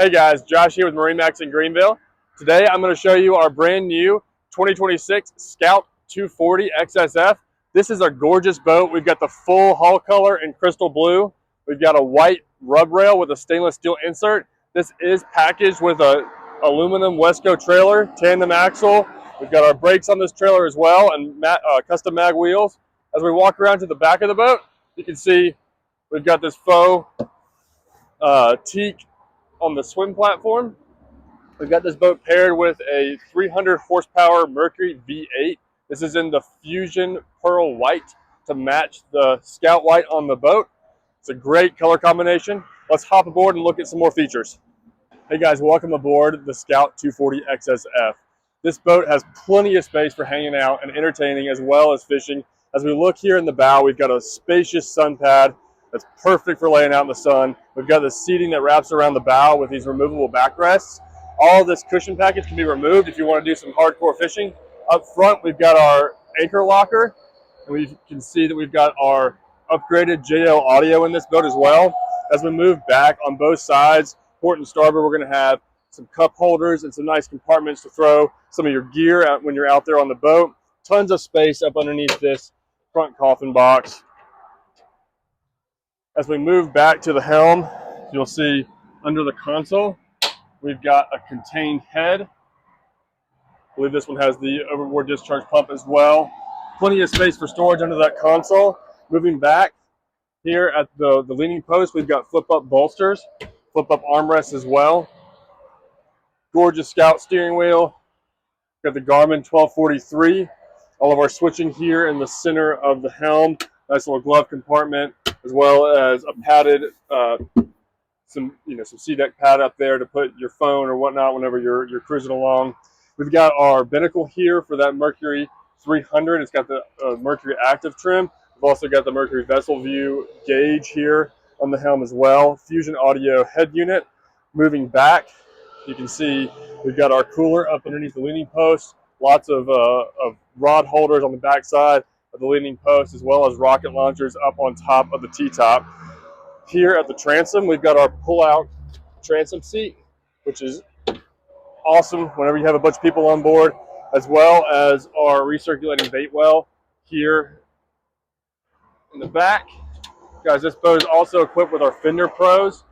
Hey guys, Josh here with MarineMax in Greenville. Today I'm going to show you our brand new 2026 Scout 240 XSF. This is a gorgeous boat. We've got the full hull color in crystal blue. We've got a white rub rail with a stainless steel insert. This is packaged with a aluminum Wesco trailer, tandem axle. We've got our brakes on this trailer as well and custom mag wheels. As we walk around to the back of the boat, you can see we've got this faux teak on the swim platform. We've got this boat paired with a 300 horsepower Mercury V8. This is in the Fusion Pearl White to match the Scout White on the boat. It's a great color combination. Let's hop aboard and look at some more features. Hey guys, welcome aboard the Scout 240 XSF. This boat has plenty of space for hanging out and entertaining as well as fishing. As we look here in the bow, we've got a spacious sun pad that's perfect for laying out in the sun. We've got the seating that wraps around the bow with these removable backrests. All of this cushion package can be removed if you want to do some hardcore fishing. Up front, we've got our anchor locker, and we can see that we've got our upgraded JL audio in this boat as well. As we move back on both sides, port and starboard, we're going to have some cup holders and some nice compartments to throw some of your gear out when you're out there on the boat. Tons of space up underneath this front coffin box. As we move back to the helm, you'll see under the console, we've got a contained head. I believe this one has the overboard discharge pump as well. Plenty of space for storage under that console. Moving back here at the leaning post, we've got flip-up bolsters, flip-up armrests as well. Gorgeous Scout steering wheel. We've got the Garmin 1243. All of our switching here in the center of the helm. Nice little glove compartment, as well as a padded, some sea deck pad up there to put your phone or whatnot whenever you're cruising along. We've got our binnacle here for that Mercury 300. It's got the Mercury Active trim. We've also got the Mercury Vessel View gauge here on the helm as well. Fusion audio head unit. Moving back, you can see we've got our cooler up underneath the leaning post. Lots of rod holders on the back side of the leaning post, as well as rocket launchers up on top of the T-top. Here at the transom, we've got our pull-out transom seat, which is awesome whenever you have a bunch of people on board, as well as our recirculating bait well here in the back. Guys, this boat is also equipped with our fender pros,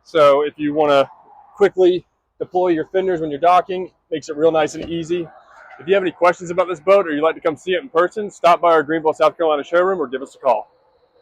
so if you want to quickly deploy your fenders when you're docking, makes it real nice and easy. If you have any questions about this boat or you'd like to come see it in person, stop by our Greenville, South Carolina showroom or give us a call.